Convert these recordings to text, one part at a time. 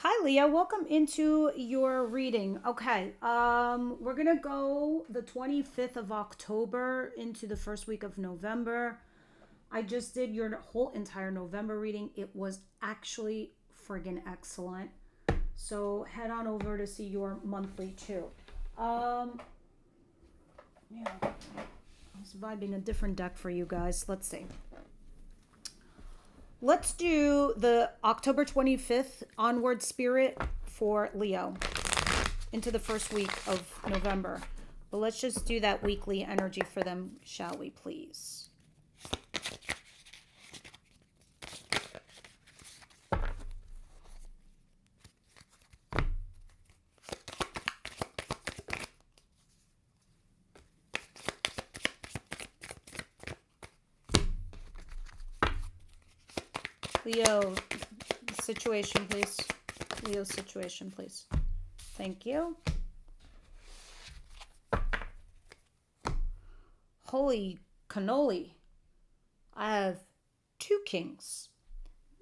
Hi Leah, welcome into your reading. Okay, we're gonna go the 25th of October into the first week of November. I just did your whole entire November reading. It was actually friggin' excellent. So head on over to see your monthly too. Yeah, I was vibing a different deck for you guys. Let's see. Let's do the October 25th onward spirit for Leo into the first week of November. But let's just do that weekly energy for them, shall we please? Leo, situation, please. Leo, situation, please. Thank you. Holy cannoli. I have two kings.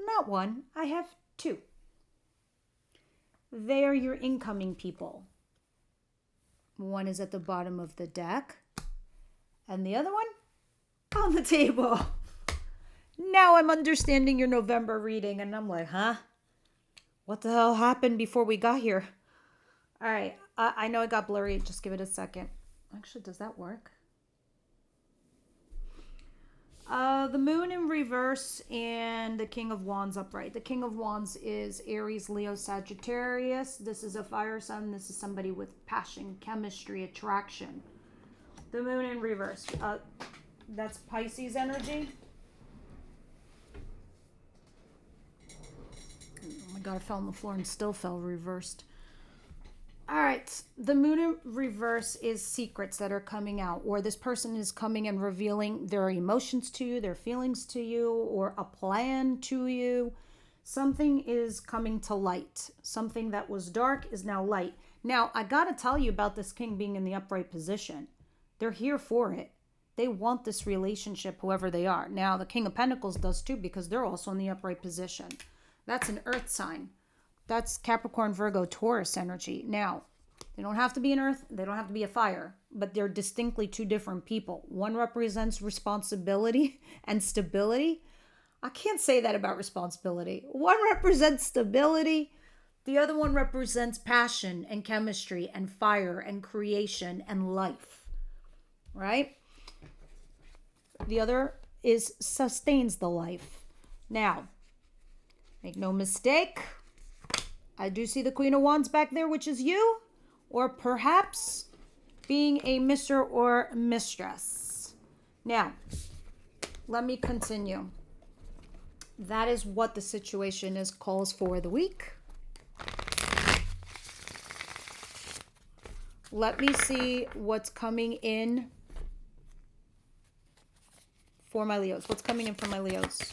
Not one, I have two. They are your incoming people. One is at the bottom of the deck, and the other one on the table. Now I'm understanding your November reading, and I'm like, huh? What the hell happened before we got here? All right, I know it got blurry. Just give it a second. Actually, does that work? The moon in reverse and the King of Wands upright. The King of Wands is Aries, Leo, Sagittarius. This is a fire sign. This is somebody with passion, chemistry, attraction. The moon in reverse. That's Pisces energy. Oh my god, I fell on the floor and still fell reversed. All right, the moon in reverse is secrets that are coming out, or this person is coming and revealing their emotions to you, their feelings to you, or a plan to you. Something is coming to light. Something that was dark is now light. Now, I got to tell you about this king being in the upright position. They're here for it. They want this relationship, whoever they are. Now, the King of Pentacles does too, because they're also in the upright position. That's an earth sign. That's Capricorn, Virgo, Taurus energy. Now, they don't have to be an earth. They don't have to be a fire. But they're distinctly two different people. One represents responsibility and stability. I can't say that about responsibility. One represents stability. The other one represents passion and chemistry and fire and creation and life. Right? The other is sustains the life. Now, make no mistake, I do see the Queen of Wands back there, which is you, or perhaps being a Mr. or Mistress. Now, let me continue. That is what the situation is, calls for the week. Let me see what's coming in for my Leos. What's coming in for my Leos?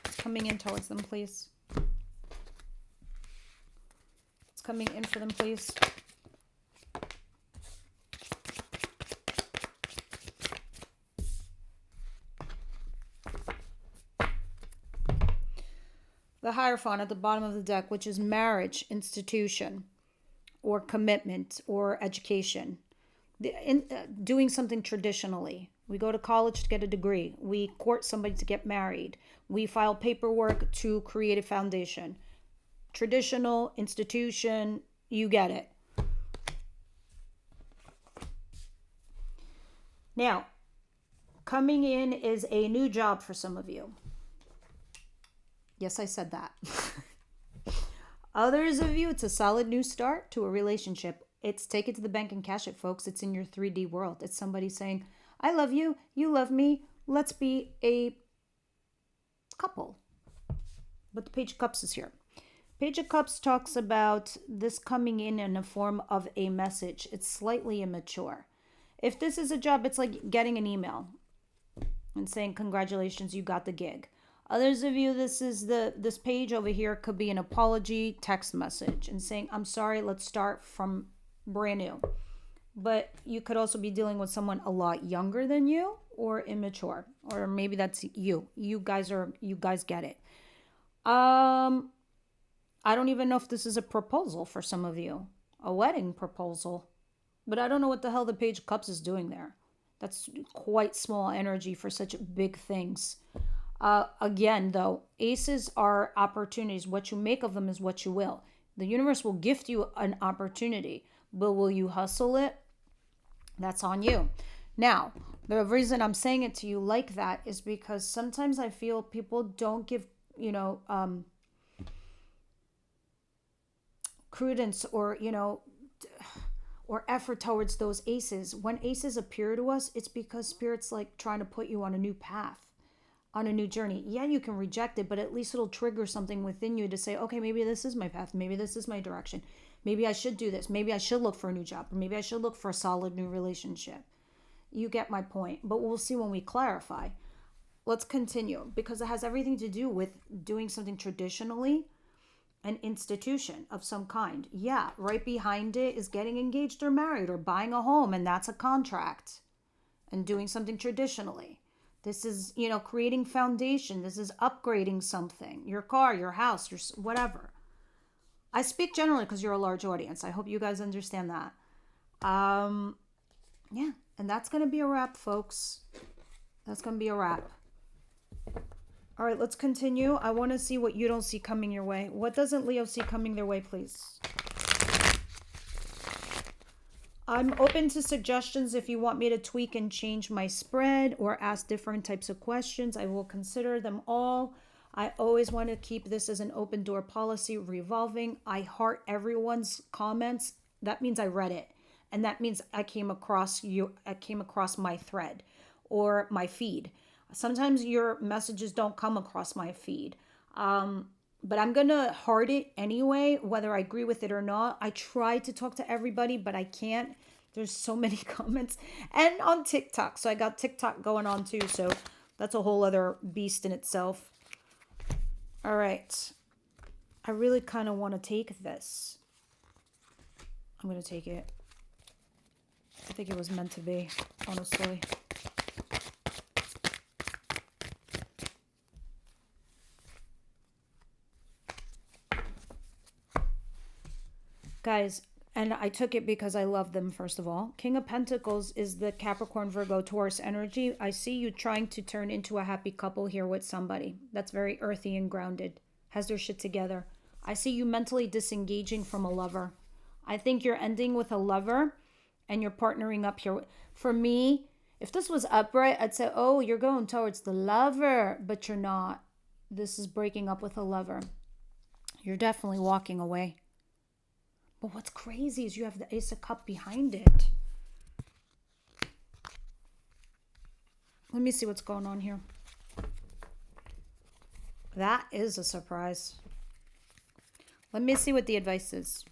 What's coming in towards them, please? What's coming in for them, please? The Hierophant at the bottom of the deck, which is marriage, institution, or commitment, or education. Doing something traditionally. We go to college to get a degree. We court somebody to get married. We file paperwork to create a foundation. Traditional, institution, you get it. Now, coming in is a new job for some of you. Yes, I said that. Others of you, it's a solid new start to a relationship. It's take it to the bank and cash it, folks. It's in your 3D world. It's somebody saying, I love you, you love me, let's be a couple. But the Page of Cups is here. Page of Cups talks about this coming in a form of a message. It's slightly immature. If this is a job, it's like getting an email and saying, congratulations, you got the gig. Others of you, this page over here could be an apology text message and saying, I'm sorry, let's start from brand new. But you could also be dealing with someone a lot younger than you or immature, or maybe that's you. You guys get it. Um, I don't even know if this is a proposal for some of you, a wedding proposal. But I don't know what the hell the Page of Cups is doing there. That's quite small energy for such big things. Again, though, aces are opportunities. What you make of them is what you will. The universe will gift you an opportunity, but will you hustle it? That's on you. Now, the reason I'm saying it to you like that is because sometimes I feel people don't give, credence or effort towards those aces. When aces appear to us, it's because spirit's like trying to put you on a new path, on a new journey. Yeah, you can reject it, but at least it'll trigger something within you to say, okay, maybe this is my path. Maybe this is my direction. Maybe I should do this. Maybe I should look for a new job. Or maybe I should look for a solid new relationship. You get my point. But we'll see when we clarify. Let's continue because it has everything to do with doing something traditionally, an institution of some kind. Yeah, right behind it is getting engaged or married or buying a home, and that's a contract and doing something traditionally. This is, creating foundation. This is upgrading something, your car, your house, your whatever. I speak generally because you're a large audience. I hope you guys understand that. Yeah, and that's going to be a wrap, folks. That's going to be a wrap. All right, let's continue. I want to see what you don't see coming your way. What doesn't Leo see coming their way, please? I'm open to suggestions if you want me to tweak and change my spread or ask different types of questions. I will consider them all. I always want to keep this as an open door policy, revolving. I heart everyone's comments. That means I read it. And that means I came across my thread or my feed. Sometimes your messages don't come across my feed. But I'm going to heart it anyway, whether I agree with it or not. I try to talk to everybody, but I can't. There's so many comments. And on TikTok. So I got TikTok going on too. So that's a whole other beast in itself. All right. I really kind of want to take this. I'm going to take it. I think it was meant to be, honestly. Guys, and I took it because I love them, first of all. King of Pentacles is the Capricorn, Virgo, Taurus energy. I see you trying to turn into a happy couple here with somebody. That's very earthy and grounded. Has their shit together. I see you mentally disengaging from a lover. I think you're ending with a lover and you're partnering up here. For me, if this was upright, I'd say, oh, you're going towards the lover, but you're not. This is breaking up with a lover. You're definitely walking away. But what's crazy is you have the Ace of Cups behind it. Let me see what's going on here. That is a surprise. Let me see what the advice is.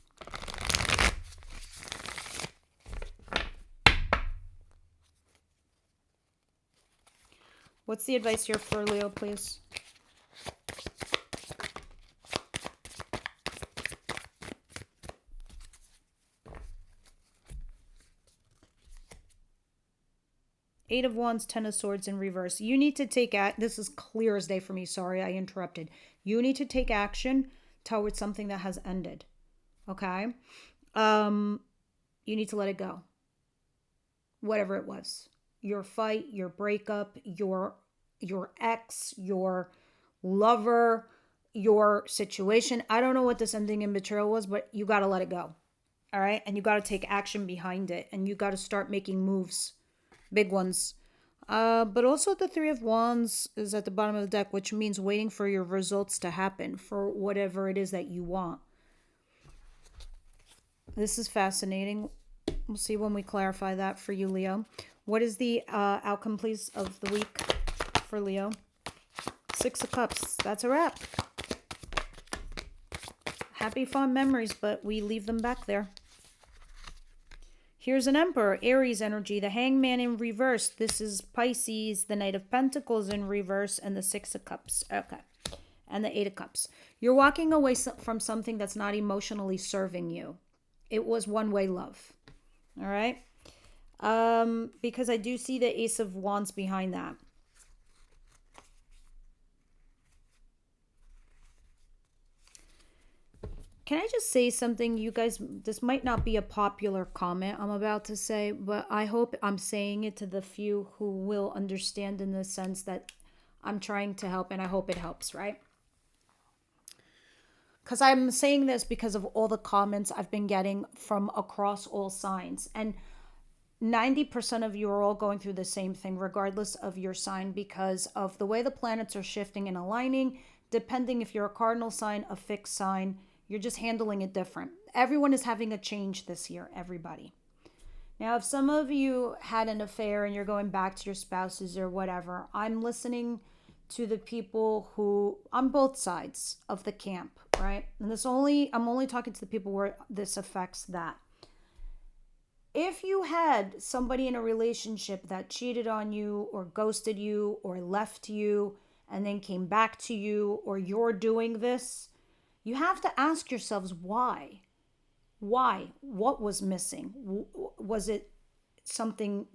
What's the advice here for Leo, please? Eight of Wands, Ten of Swords in reverse. You need to take this is clear as day for me. Sorry, I interrupted. You need to take action towards something that has ended. Okay? You need to let it go. Whatever it was. Your fight, your breakup, your ex, your lover, your situation. I don't know what this ending in betrayal was, but you got to let it go. All right? And you got to take action behind it. And you got to start making moves. Big ones. But also the Three of Wands is at the bottom of the deck, which means waiting for your results to happen for whatever it is that you want. This is fascinating. We'll see when we clarify that for you, Leo. What is the outcome, please, of the week for Leo? Six of Cups. That's a wrap. Happy fond memories, but we leave them back there. Here's an Emperor, Aries energy, the Hangman in reverse. This is Pisces, the Knight of Pentacles in reverse, and the Six of Cups. Okay. And the Eight of Cups. You're walking away from something that's not emotionally serving you. It was one-way love. All right? Because I do see the Ace of Wands behind that. Can I just say something, you guys? This might not be a popular comment I'm about to say, but I hope I'm saying it to the few who will understand, in the sense that I'm trying to help, and I hope it helps, right? Because I'm saying this because of all the comments I've been getting from across all signs. And 90% of you are all going through the same thing, regardless of your sign, because of the way the planets are shifting and aligning. Depending if you're a cardinal sign, a fixed sign, you're just handling it different. Everyone is having a change this year, everybody. Now, if some of you had an affair and you're going back to your spouses or whatever, I'm listening to the people who, on both sides of the camp, right? And I'm only talking to the people where this affects that. If you had somebody in a relationship that cheated on you or ghosted you or left you and then came back to you, or you're doing this, you have to ask yourselves why. Why? What was missing? Was it something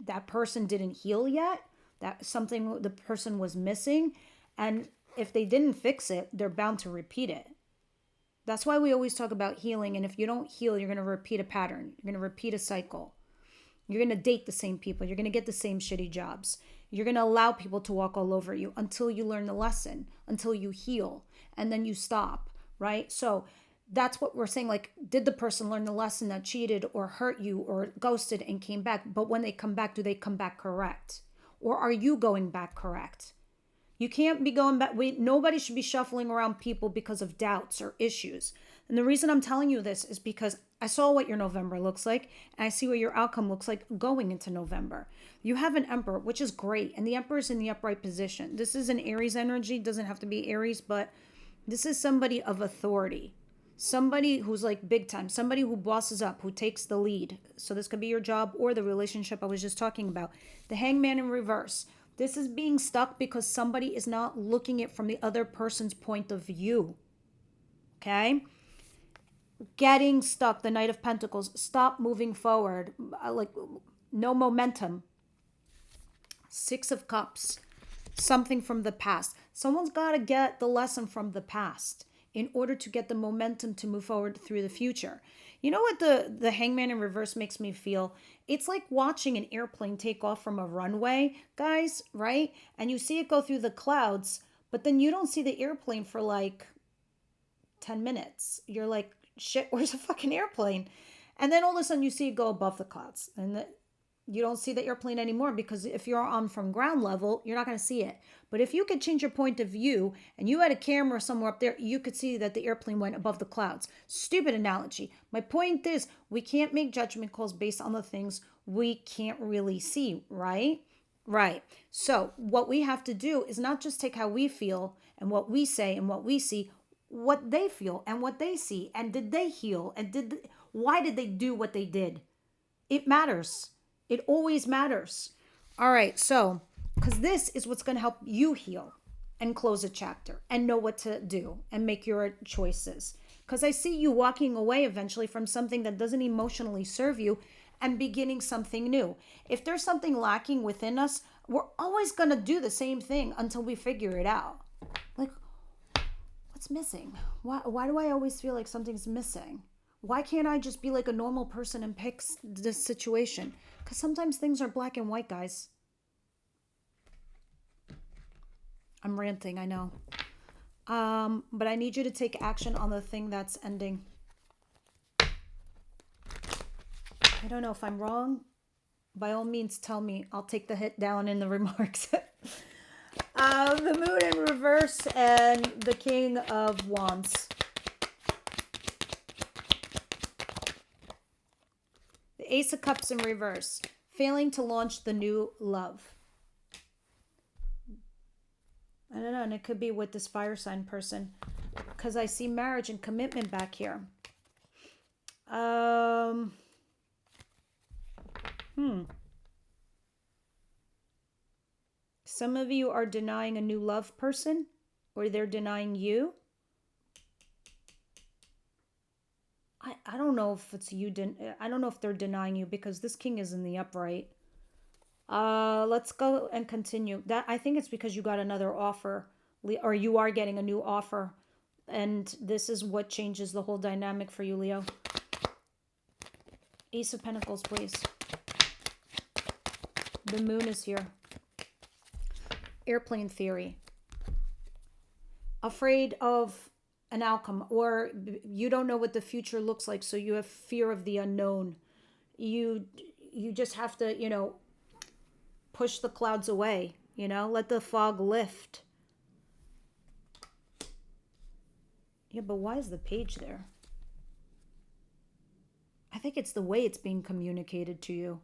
that person didn't heal yet? That something the person was missing? And if they didn't fix it, they're bound to repeat it. That's why we always talk about healing. And if you don't heal, you're going to repeat a pattern. You're going to repeat a cycle. You're going to date the same people. You're going to get the same shitty jobs. You're going to allow people to walk all over you until you learn the lesson, until you heal, and then you stop, right? So that's what we're saying. Like, did the person learn the lesson that cheated or hurt you or ghosted and came back? But when they come back, do they come back correct? Or are you going back correct? You can't be going back. Nobody should be shuffling around people because of doubts or issues. And the reason I'm telling you this is because I saw what your November looks like, and I see what your outcome looks like going into November. You have an Emperor, which is great, and the Emperor is in the upright position. This is an Aries energy. It doesn't have to be Aries, but this is somebody of authority. Somebody who's like big time. Somebody who bosses up, who takes the lead. So this could be your job or the relationship I was just talking about. The Hangman in reverse. This is being stuck because somebody is not looking at it from the other person's point of view. Okay? Getting stuck, the Knight of Pentacles. Stop moving forward. Like, no momentum. Six of Cups. Something from the past. Someone's got to get the lesson from the past in order to get the momentum to move forward through the future. You know what the Hangman in reverse makes me feel? It's like watching an airplane take off from a runway, guys, right? And you see it go through the clouds, but then you don't see the airplane for like 10 minutes. You're like, shit, where's the fucking airplane? And then all of a sudden you see it go above the clouds. And you don't see the airplane anymore, because if you're on from ground level, you're not going to see it. But if you could change your point of view and you had a camera somewhere up there, you could see that the airplane went above the clouds. Stupid analogy. My point is, we can't make judgment calls based on the things we can't really see, right? Right. So what we have to do is not just take how we feel and what we say and what we see, what they feel and what they see. And did they heal? And why did they do what they did? It matters. It always matters. All right, so, because this is what's going to help you heal and close a chapter and know what to do and make your choices. Because I see you walking away eventually from something that doesn't emotionally serve you and beginning something new. If there's something lacking within us, we're always going to do the same thing until we figure it out. Like, what's missing? Why do I always feel like something's missing? Why can't I just be like a normal person and pick this situation? Because sometimes things are black and white, guys. I'm ranting, I know. But I need you to take action on the thing that's ending. I don't know if I'm wrong. By all means, tell me. I'll take the hit down in the remarks. The Moon in reverse and the King of Wands. The Ace of Cups in reverse. Failing to launch the new love. I don't know, and it could be with this fire sign person, because I see marriage and commitment back here. Some of you are denying a new love person, or they're denying you. I don't know if it's you. I don't know if they're denying you, because this king is in the upright. Let's go and continue. I think it's because you got another offer, or you are getting a new offer And this is what changes the whole dynamic for you, Leo. Ace of Pentacles, please. The moon is here. Airplane theory. Afraid of an outcome, or you don't know what the future looks like, so you have fear of the unknown. You just have to, you know, push the clouds away, you know, let the fog lift. Yeah, but why is the page there? I think it's the way it's being communicated to you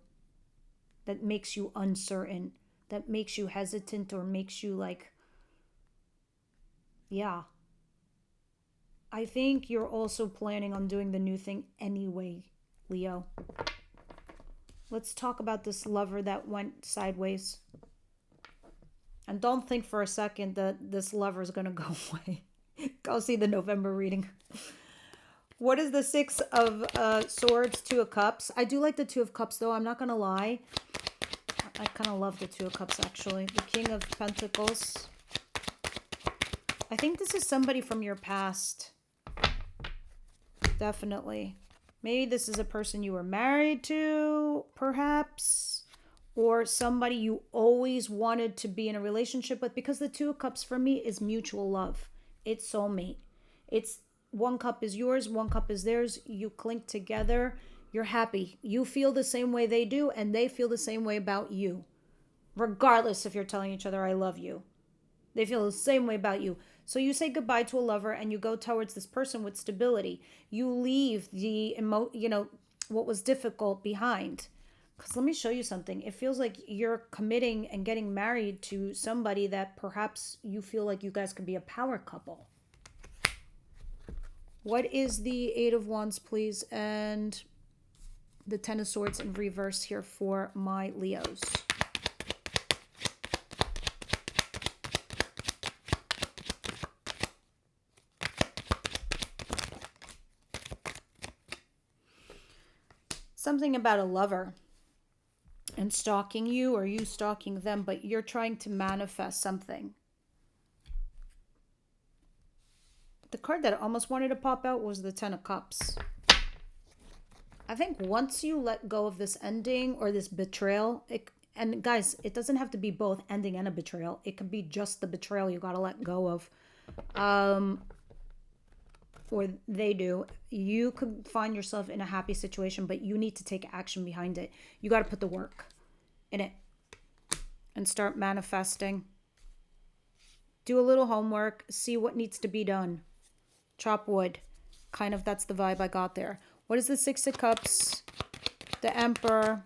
that makes you uncertain, that makes you hesitant, or makes you like, yeah. I think you're also planning on doing the new thing anyway, Leo. Let's talk about this lover that went sideways. And don't think for a second that this lover is going to go away. Go see the November reading. What is the Six of Swords, Two of Cups? I do like the Two of Cups, though. I'm not going to lie. I kind of love the Two of Cups, actually. The King of Pentacles. I think this is somebody from your past. Definitely. Maybe this is a person you were married to, perhaps. Or somebody you always wanted to be in a relationship with. Because the Two of Cups for me is mutual love. It's soulmate. It's one cup is yours, one cup is theirs. You clink together. You're happy. You feel the same way they do, and they feel the same way about you. Regardless if you're telling each other, I love you. They feel the same way about you. So you say goodbye to a lover and you go towards this person with stability. You leave the, what was difficult behind. Because let me show you something. It feels like you're committing and getting married to somebody that perhaps you feel like you guys could be a power couple. What is the Eight of Wands, please? And the Ten of Swords in reverse here for my Leos. Something about a lover and stalking you, or you stalking them, but you're trying to manifest something. The card that I almost wanted to pop out was the Ten of Cups. I think once you let go of this ending or this betrayal, and guys, it doesn't have to be both ending and a betrayal. It could be just the betrayal you got to let go of. Or they do. You could find yourself in a happy situation, but you need to take action behind it. You got to put the work in it and start manifesting. Do a little homework. See what needs to be done. Chop wood. Kind of, that's the vibe I got there. What is the Six of Cups? The Emperor.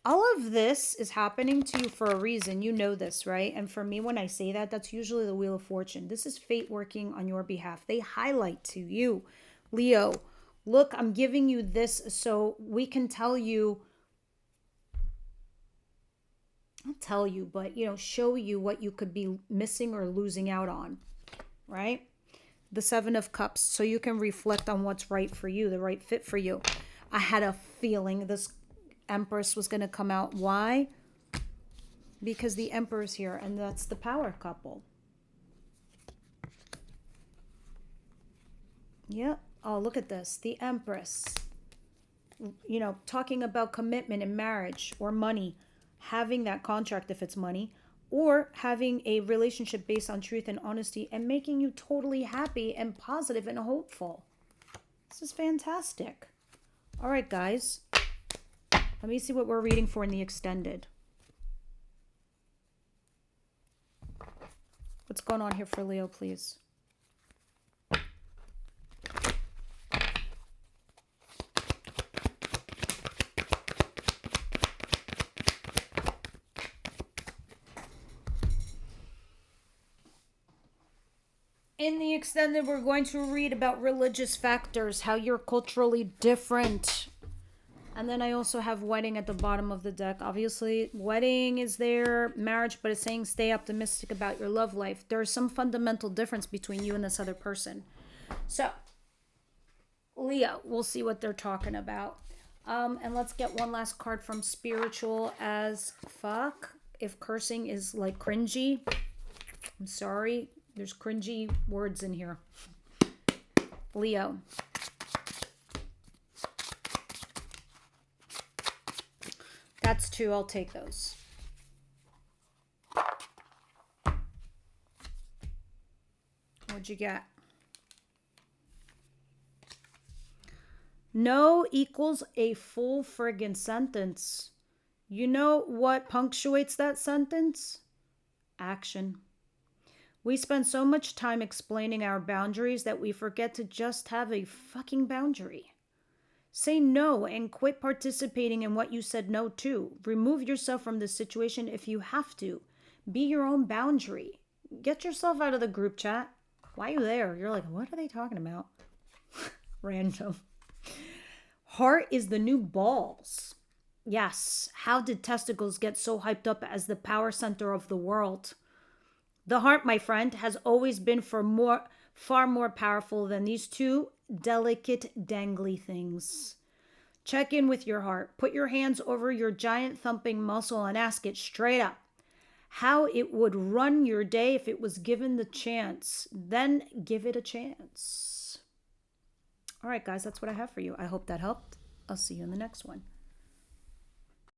All of this is happening to you for a reason. You know this, right? And for me, when I say that, that's usually the Wheel of Fortune. This is fate working on your behalf. They highlight to you, Leo, look, I'm giving you this so we can tell you, not tell you, but, show you what you could be missing or losing out on, right? The Seven of Cups, so you can reflect on what's right for you, the right fit for you. I had a feeling this Empress was going to come out. Why? Because the Emperor's here, and that's the power couple. Yep. Oh, look at this. The Empress. Talking about commitment in marriage or money. Having that contract if it's money. Or having a relationship based on truth and honesty and making you totally happy and positive and hopeful. This is fantastic. All right, guys. Let me see what we're reading for in the extended. What's going on here for Leo, please? In the extended, we're going to read about religious factors, how you're culturally different. And then I also have wedding at the bottom of the deck. Obviously, wedding is there, marriage, but it's saying stay optimistic about your love life. There's some fundamental difference between you and this other person. So, Leo, we'll see what they're talking about. And let's get one last card from Spiritual as Fuck. If cursing is like cringy, I'm sorry. There's cringy words in here. Leo. That's 2. I'll take those. What'd you get? No equals a full friggin' sentence. You know what punctuates that sentence? Action. We spend so much time explaining our boundaries that we forget to just have a fucking boundary. Say no and quit participating in what you said no to. Remove yourself from the situation if you have to. Be your own boundary. Get yourself out of the group chat. Why are you there? You're like, what are they talking about? Random. Heart is the new balls. Yes, how did testicles get so hyped up as the power center of the world? The heart, my friend, has always been far more powerful than these 2 delicate, dangly things. Check in with your heart. Put your hands over your giant thumping muscle and ask it straight up how it would run your day if it was given the chance. Then give it a chance. All right, guys, that's what I have for you. I hope that helped. I'll see you in the next one.